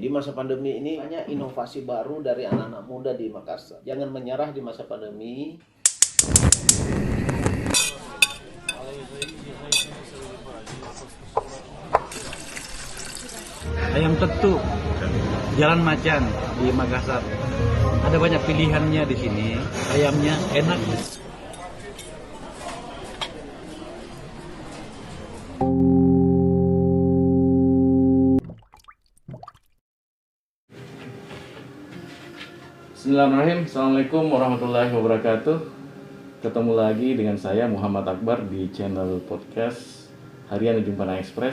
Di masa pandemi ini banyak inovasi baru dari anak-anak muda di Makassar. Jangan menyerah di masa pandemi. Ayam tetu, Jalan Macan di Makassar. Ada banyak pilihannya di sini. Ayamnya enak. Bismillahirrahmanirrahim. Assalamualaikum warahmatullahi wabarakatuh. Ketemu lagi dengan saya Muhammad Akbar di channel podcast Harian Jumpana Express.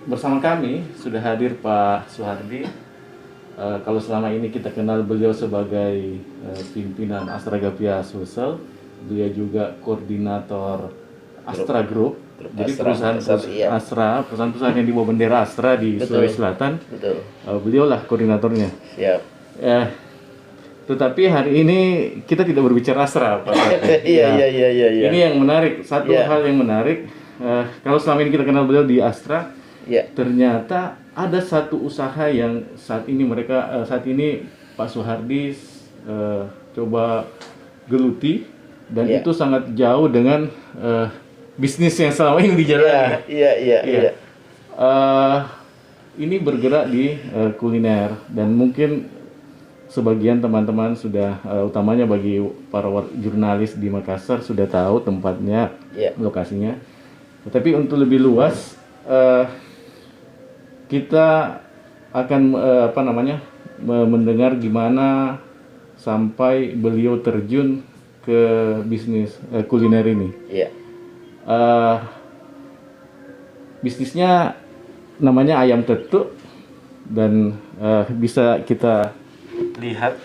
Bersama kami sudah hadir Pak Suhardi. Kalau selama ini kita kenal beliau sebagai pimpinan Astra Gapia Sulsel, beliau juga koordinator Astra Group. Jadi perusahaan Astra, perusahaan yang di bawah bendera Astra di Sulawesi Selatan. Betul. Beliau lah koordinatornya. Siap. Tetapi hari ini kita tidak berbicara Astra, Pak. Iya. Ini yang menarik. Satu hal yang menarik. Kalau selama ini kita kenal beliau di Astra, ternyata ada satu usaha yang saat ini Pak Suhardi coba geluti dan itu sangat jauh dengan bisnis yang selama ini dijalani. Iya. Ini bergerak di kuliner dan mungkin sebagian teman-teman sudah utamanya bagi para jurnalis di Makassar sudah tahu tempatnya, lokasinya. Tetapi untuk lebih luas kita akan mendengar gimana sampai beliau terjun ke bisnis kuliner ini. Bisnisnya namanya ayam tetu dan bisa kita lihat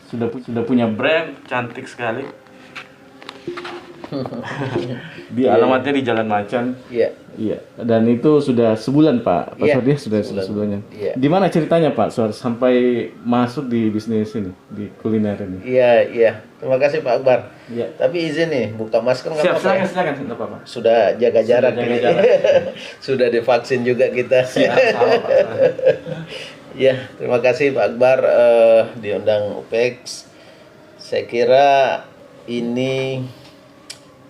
sudah punya brand cantik sekali. Alamatnya di Jalan Macan. Iya. Dan itu sudah sebulan Pak. Suhardi sudah sebulannya. Gimana ceritanya Pak sampai masuk di bisnis ini, di kuliner ini? Iya. Terima kasih Pak Akbar. Iya. Tapi izin nih, buka masker nggak apa-apa. Silakan, enggak apa-apa. Sudah jaga jarak. Sudah divaksin juga kita. Ya, terima kasih Pak Akbar diundang UPEX. Saya kira ini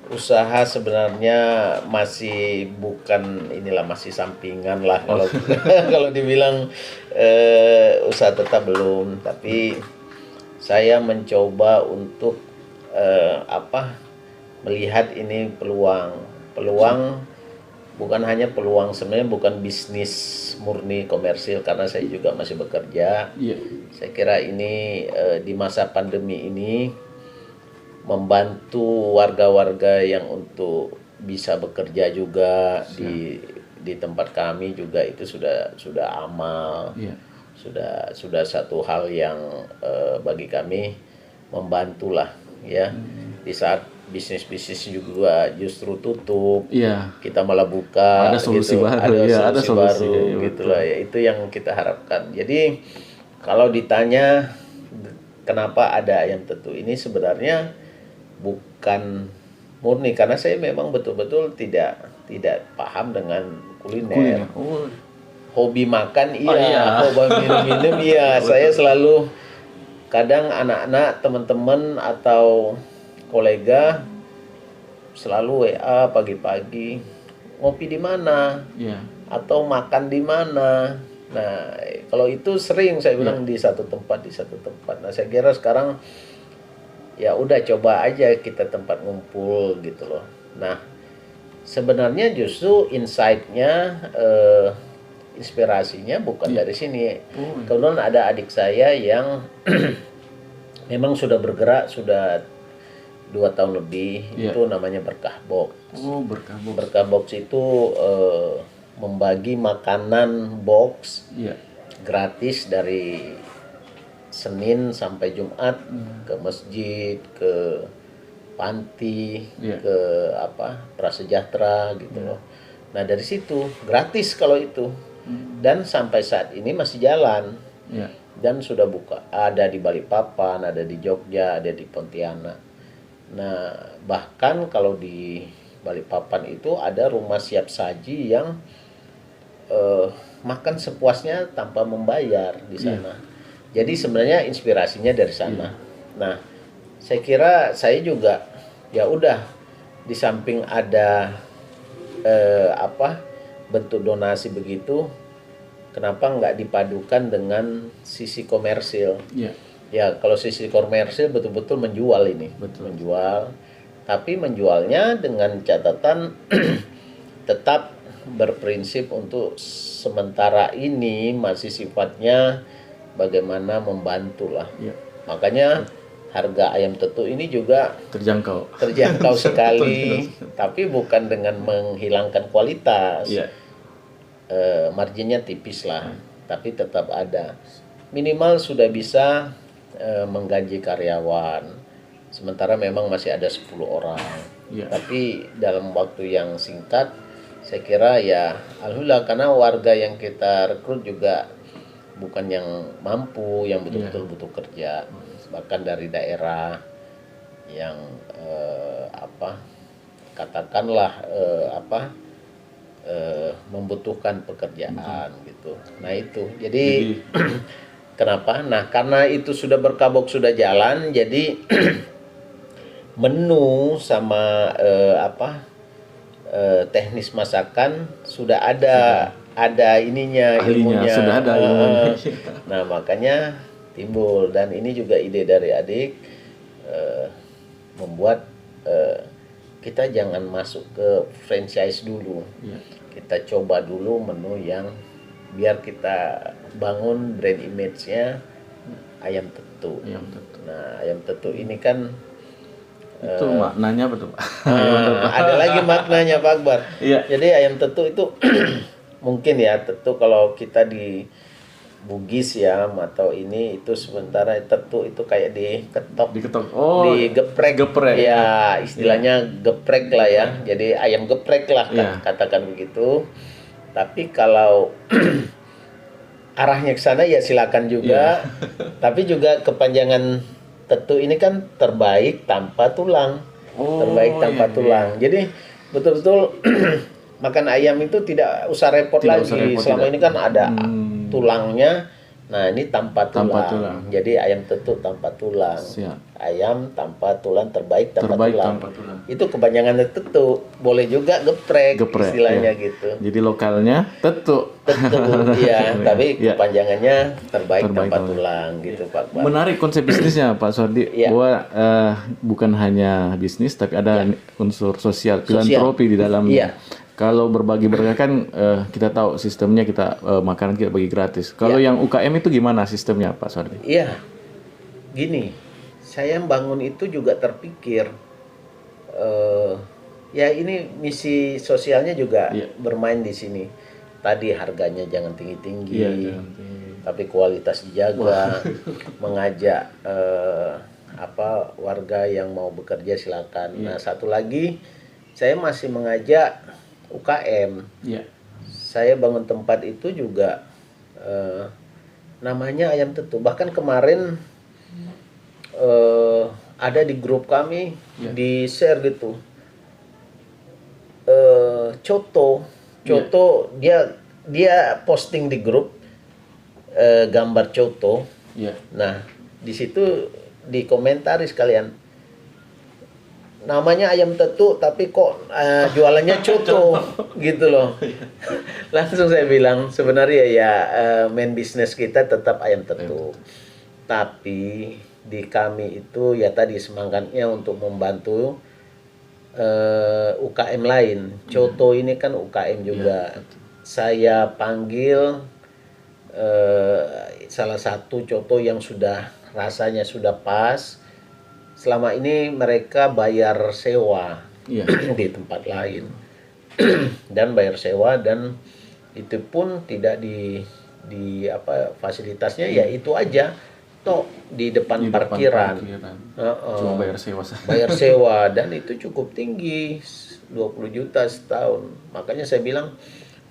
usaha sebenarnya masih masih sampingan lah kalau kalau dibilang usaha tetap belum, tapi saya mencoba untuk melihat ini peluang bukan hanya peluang, sebenarnya bukan bisnis murni komersil karena saya juga masih bekerja. Saya kira ini di masa pandemi ini membantu warga-warga yang untuk bisa bekerja juga di tempat kami juga itu sudah amal. Sudah satu hal yang bagi kami membantulah ya. Di saat bisnis juga justru tutup, kita malah buka, ada solusi gitu. baru, ada solusi baru gitulah ya. Itu yang kita harapkan. Jadi kalau ditanya kenapa ada ayam tetu ini, sebenarnya bukan murni karena saya memang betul-betul tidak paham dengan kuliner. Hobi makan hobi minum saya selalu kadang anak-anak, teman-teman atau kolega selalu WA pagi-pagi, ngopi di mana? Atau makan di mana? Nah, kalau itu sering saya bilang di satu tempat. Nah, saya kira sekarang ya udah coba aja kita tempat ngumpul gitu loh. Nah, sebenarnya justru insight-nya, inspirasinya bukan dari sini. Kemudian ada adik saya yang memang sudah bergerak sudah 2 tahun lebih, itu namanya Berkah Box. Berkah Box itu membagi makanan box gratis dari Senin sampai Jumat ke masjid, ke panti, ke prasejahtera gitu loh. Nah dari situ gratis kalau itu, dan sampai saat ini masih jalan. dan sudah buka, ada di Balikpapan, ada di Jogja, ada di Pontianak. Nah, bahkan kalau di Balikpapan itu ada rumah siap saji yang makan sepuasnya tanpa membayar di sana. Jadi sebenarnya inspirasinya dari sana. Nah, saya kira saya juga ya udah, di samping ada bentuk donasi begitu, kenapa nggak dipadukan dengan sisi komersil? Ya, kalau sisi komersil betul-betul menjual ini, menjual, tapi menjualnya dengan catatan tetap berprinsip untuk sementara ini masih sifatnya bagaimana membantu lah. Makanya harga ayam tetu ini juga terjangkau sekali, tapi bukan dengan menghilangkan kualitas. Marginnya tipis lah, tapi tetap ada. Minimal sudah bisa menggaji karyawan. Sementara memang masih ada 10 orang. Tapi dalam waktu yang singkat, saya kira ya alhamdulillah, karena warga yang kita rekrut juga bukan yang mampu, yang betul-betul butuh kerja, bahkan dari daerah yang katakanlah membutuhkan pekerjaan gitu. Nah itu, jadi kenapa? Nah, karena itu sudah berkabok, sudah jalan, jadi menu sama teknis masakan sudah ada ininya, ilmunya sudah ada ilmunya. Nah, makanya timbul, dan ini juga ide dari adik, membuat kita jangan masuk ke franchise dulu. Kita coba dulu menu yang biar kita bangun brand image-nya ayam tetu. Nah, ayam tetu ini kan itu maknanya betul. Ada lagi maknanya Pak Akbar. Jadi ayam tetu itu mungkin ya, tetu kalau kita di Bugis ya atau ini itu sementara tetu itu kayak diketok, digeprek. Ya, istilahnya geprek lah ya. Jadi ayam geprek lah katakan begitu. Tapi kalau arahnya ke sana ya silakan juga. Tapi juga kepanjangan tetu ini kan terbaik tanpa tulang. Tulang. Jadi betul-betul makan ayam itu tidak usah repot lagi. Selama ini kan ada tulangnya. Nah, ini tanpa tulang. Jadi ayam tetu tanpa tulang. Ayam tanpa tulang, terbaik tanpa tulang. Itu kepanjangan tetu. Boleh juga geprek istilahnya gitu. Jadi lokalnya tetu. Iya, tapi kepanjangannya terbaik tanpa tulang gitu Pak. Menarik konsep bisnisnya Pak Suhardi, bahwa bukan hanya bisnis tapi ada unsur sosial, filantropi di dalamnya. Kalau berbagi berkah kan kita tahu sistemnya, kita makanan kita bagi gratis. Kalau yang UKM itu gimana sistemnya Pak Suhardi? Iya, gini, saya bangun itu juga terpikir, ya ini misi sosialnya juga bermain di sini. Tadi harganya jangan tinggi-tinggi, tapi kualitas dijaga, mengajak warga yang mau bekerja silakan. Nah, satu lagi saya masih mengajak UKM. Saya bangun tempat itu juga namanya ayam tetu. Bahkan kemarin ada di grup kami di share gitu. Coto dia posting di grup gambar coto. Nah, di situ dikomentari sekalian, namanya ayam tetu tapi kok jualannya coto gitu loh. Langsung saya bilang sebenarnya ya main bisnis kita tetap ayam tetu. Tapi di kami itu ya tadi semangatnya untuk membantu UKM lain. Coto ini kan UKM juga. Saya panggil salah satu coto yang sudah rasanya sudah pas. Selama ini mereka bayar sewa di tempat lain dan bayar sewa, dan itu pun tidak di fasilitasnya ya itu aja toh di depan parkiran. Cuma bayar sewa. Bayar sewa dan itu cukup tinggi, 20 juta setahun. Makanya saya bilang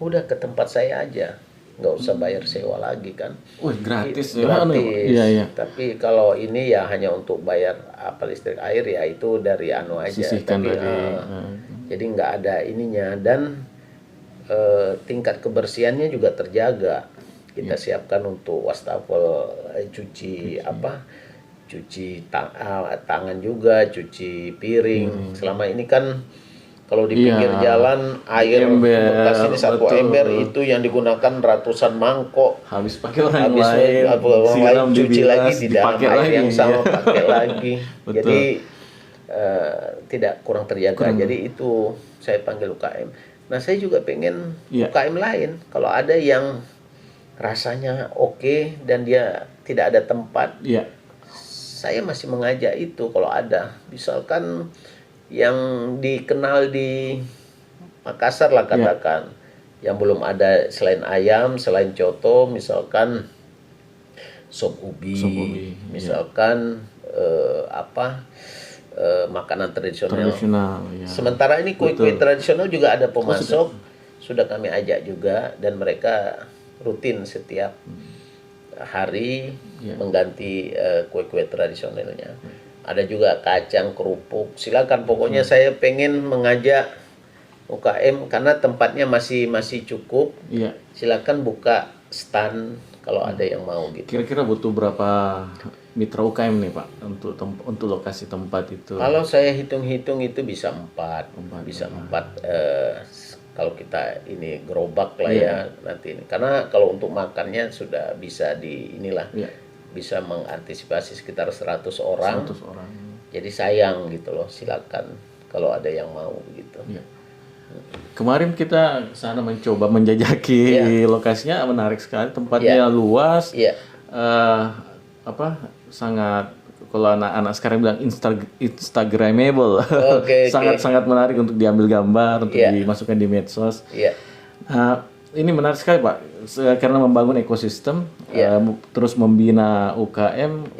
udah ke tempat saya aja. nggak usah bayar sewa lagi kan. Wih, gratis. Gratis. Iya. Tapi kalau ini ya hanya untuk bayar listrik air ya itu dari anu aja. Sisihkan Tapi jadi nggak ada ininya, dan tingkat kebersihannya juga terjaga. Kita siapkan untuk wastafel, cuci tangan juga, cuci piring. Selama ini kan kalau di pinggir jalan air bekas ini satu ember itu yang digunakan ratusan mangkok. Habis pakai orang lain, cuci lagi di dalam air yang sama pakai lagi. Jadi tidak kurang terjaga. Jadi itu saya panggil UKM. Nah saya juga pengen UKM lain kalau ada yang rasanya oke dan dia tidak ada tempat. Saya masih mengajak itu kalau ada. Misalkan yang dikenal di Makassar lah katakan, yang belum ada selain ayam, selain coto, misalkan sop ubi. Misalkan makanan tradisional. Sementara ini kue-kue tradisional juga ada pemasok, sudah kami ajak juga, dan mereka rutin setiap hari mengganti kue-kue tradisionalnya. Ada juga kacang, kerupuk. Silakan, pokoknya saya pengen mengajak UKM karena tempatnya masih cukup. Silakan buka stand kalau ada yang mau gitu. Kira-kira butuh berapa mitra UKM nih Pak untuk lokasi tempat itu? Kalau saya hitung-hitung itu bisa 4. Bisa 4 kalau kita ini gerobak lah ya nanti ini. Karena kalau untuk makannya sudah bisa bisa mengantisipasi sekitar 100 orang. Jadi sayang gitu loh, silakan kalau ada yang mau gitu. Kemarin kita sana mencoba menjajaki lokasinya, menarik sekali, tempatnya luas. Sangat, kalau anak-anak sekarang bilang instagramable. Sangat menarik untuk diambil gambar, untuk dimasukkan di medsos. Ini menarik sekali Pak, karena membangun ekosistem, terus membina UKM,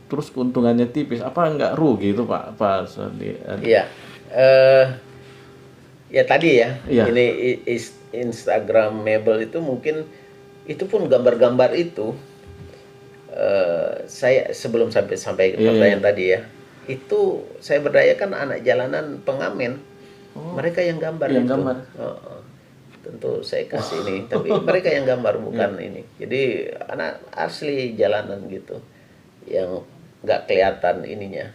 terus keuntungannya tipis. Apa nggak rugi itu Pak? Ya tadi ini instagramable itu mungkin itu pun gambar-gambar itu. Saya sebelum sampai pertanyaan tadi itu saya berdayakan anak jalanan pengamen. Mereka yang gambar itu. Tentu saya kasih ini, tapi mereka yang gambar bukan ini. Jadi anak asli jalanan gitu, yang nggak kelihatan ininya,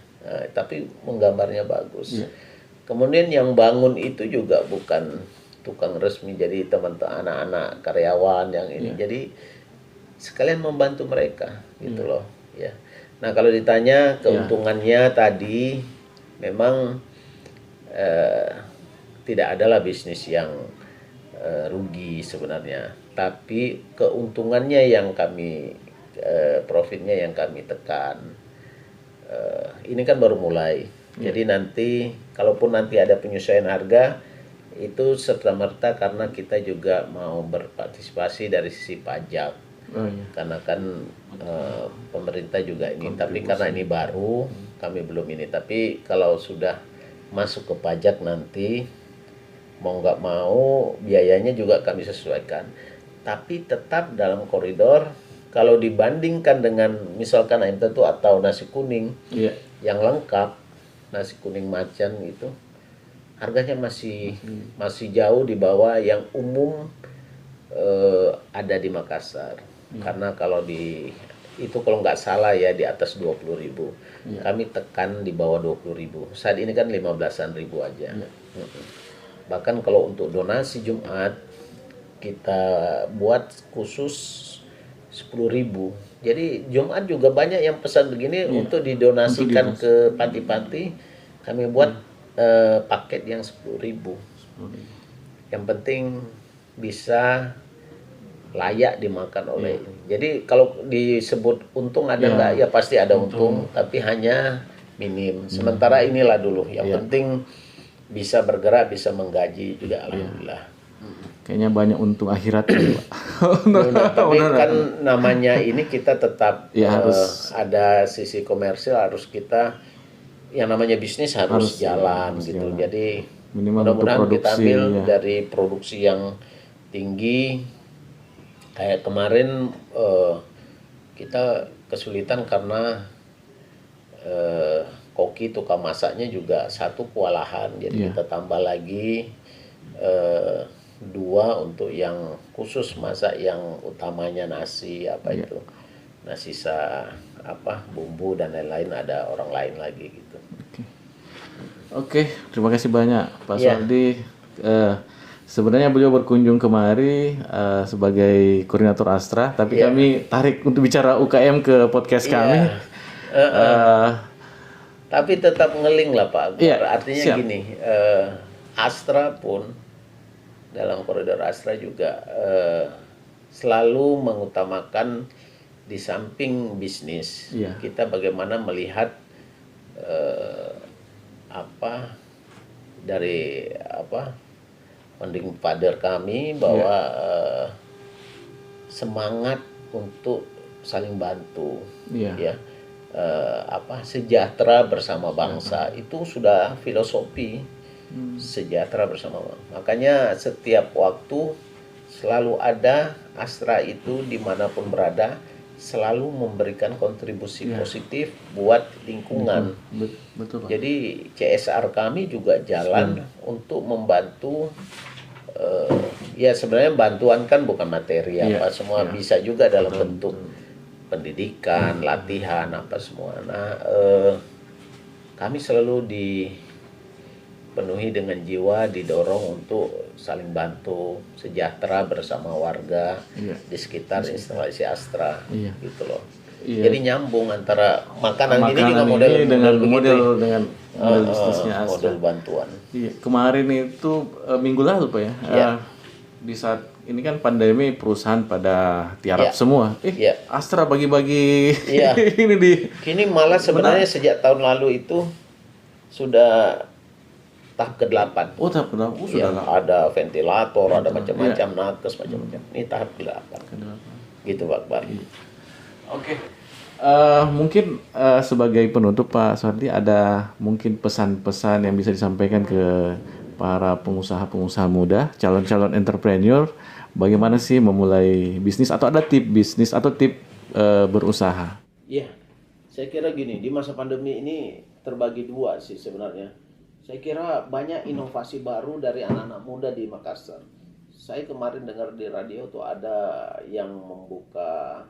tapi menggambarnya bagus. Kemudian yang bangun itu juga bukan tukang resmi, jadi teman-teman anak-anak karyawan yang ini. Jadi sekalian membantu mereka gitu loh ya. Nah kalau ditanya keuntungannya tadi, memang tidak adalah bisnis yang rugi sebenarnya, tapi keuntungannya yang kami profitnya yang kami tekan. Ini kan baru mulai, jadi nanti kalaupun nanti ada penyesuaian harga itu serta-merta karena kita juga mau berpartisipasi dari sisi pajak. Karena kan pemerintah juga ini, tapi karena ini baru kami belum ini. Tapi kalau sudah masuk ke pajak nanti mau nggak mau biayanya juga kami sesuaikan. Tapi tetap dalam koridor. Kalau dibandingkan dengan misalkan ayam tentu atau nasi kuning yang lengkap, nasi kuning macan gitu, harganya masih jauh di bawah yang umum ada di Makassar. Karena kalau itu kalau nggak salah ya di atas 20.000. Kami tekan di bawah 20.000. Saat ini kan 15-an ribu aja. Bahkan kalau untuk donasi Jumat kita buat khusus 10.000. Jadi Jumat juga banyak yang pesan begini untuk didonasikan ke panti-panti. Kami buat paket yang 10.000. Yang penting bisa layak dimakan oleh ini. Jadi kalau disebut untung ada nggak? Ya pasti ada untung, tapi hanya minim. Sementara inilah dulu. Yang penting bisa bergerak, bisa menggaji juga, alhamdulillah. Kayaknya banyak untung akhirat ya, Pak. Tapi kan namanya ini kita tetap harus ada sisi komersil, harus kita yang namanya bisnis harus jalan gitu. Jadi mudah-mudahan kita ambil dari produksi yang tinggi. Kayak kemarin kita kesulitan karena koki tukang masaknya juga satu kewalahan, jadi kita tambah lagi 2 untuk yang khusus masak yang utamanya nasi itu. Nah sisa bumbu dan lain-lain ada orang lain lagi gitu. Oke, terima kasih banyak Pak Suhardi. Sebenarnya beliau berkunjung kemari sebagai koordinator Astra, tapi kami tarik untuk bicara UKM ke podcast kami. Tapi tetap ngeling lah Pak. Artinya gini, Astra pun dalam koridor Astra juga selalu mengutamakan di samping bisnis, kita bagaimana melihat dari founding father kami bahwa semangat untuk saling bantu, sejahtera bersama bangsa itu sudah filosofi sejahtera bersama. Makanya setiap waktu selalu ada Astra itu dimanapun berada selalu memberikan kontribusi positif buat lingkungan. Betul, Pak. Jadi CSR kami juga jalan untuk membantu. Sebenarnya bantuan kan bukan materi semua bisa juga dalam bentuk pendidikan, latihan semua. Nah, kami selalu dipenuhi dengan jiwa, didorong untuk saling bantu, sejahtera bersama warga di sekitar instalasi Astra, gitu loh. Jadi nyambung antara makanan ini juga model bisnisnya Astra. Model bantuan. Kemarin itu minggu lalu Pak di saat ini kan pandemi, perusahaan pada tiarap semua. Astra bagi-bagi ini Kini malah sebenarnya sejak tahun lalu itu sudah tahap ke-8. Oh, tahap ke-8. Sudah ada ventilator, ada macam-macam, nakes macam-macam. Ini tahap ke-8. Gitu Pak Akbar. Oke. Mungkin sebagai penutup Pak Suhardi, ada mungkin pesan-pesan yang bisa disampaikan ke para pengusaha-pengusaha muda, calon-calon entrepreneur, bagaimana sih memulai bisnis, atau ada tip bisnis atau tip berusaha? Saya kira gini, di masa pandemi ini terbagi 2 sih sebenarnya. Saya kira banyak inovasi baru dari anak-anak muda di Makassar. Saya kemarin dengar di radio tuh ada yang membuka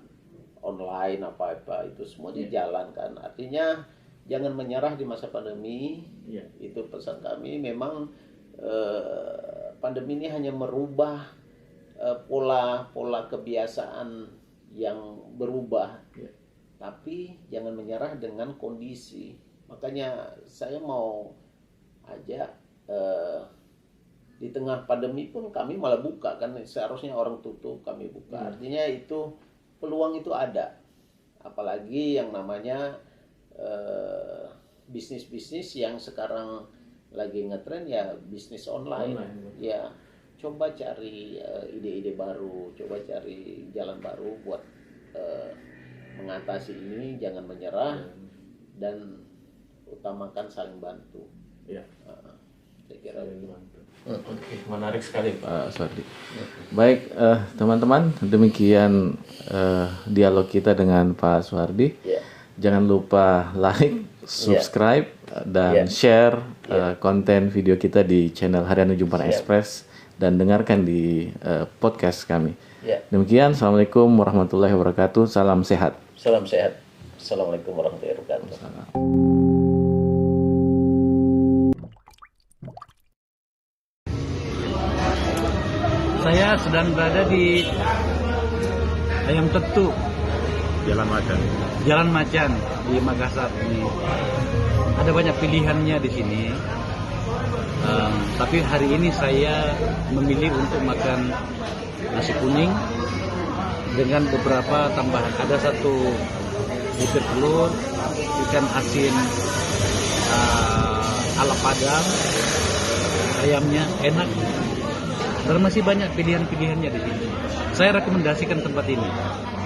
online apa-apa, itu semua dijalankan. Artinya jangan menyerah di masa pandemi. Itu pesan kami. Memang pandemi ini hanya merubah pola kebiasaan yang berubah. Tapi jangan menyerah dengan kondisi. Makanya saya mau ajak di tengah pandemi pun kami malah buka, kan seharusnya orang tutup, kami buka. Artinya itu peluang itu ada, apalagi yang namanya bisnis-bisnis yang sekarang lagi ngetren bisnis online. Coba cari ide-ide baru, coba cari jalan baru buat mengatasi ini. Jangan menyerah dan utamakan saling bantu. Saya kira Oke, menarik sekali Pak Suhardi. Baik, teman-teman, demikian dialog kita dengan Pak Suhardi. Jangan lupa like, subscribe, dan share konten video kita di channel Harian Ujung Parang Express, dan dengarkan di podcast kami. Demikian, Assalamualaikum warahmatullahi wabarakatuh. Salam sehat. Salam sehat. Assalamualaikum warahmatullahi wabarakatuh. Saya sedang berada di Ayam Tetu, Jalan Macan di Makassar. Ada banyak pilihannya di sini. Tapi hari ini saya memilih untuk makan nasi kuning dengan beberapa tambahan. Ada 1 butir telur, ikan asin ala Padang, ayamnya enak. Dan masih banyak pilihan-pilihannya di sini. Saya rekomendasikan tempat ini.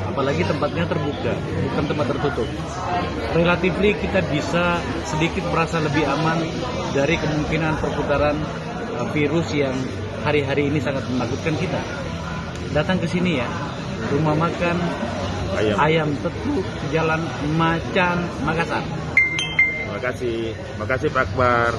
Apalagi tempatnya terbuka, bukan tempat tertutup. Relatively kita bisa sedikit merasa lebih aman dari kemungkinan perputaran virus yang hari-hari ini sangat menakutkan kita. datang ke sini ya. Rumah makan Ayam Tetu, Jalan Macan, Makassar. Terima kasih Pak Akbar.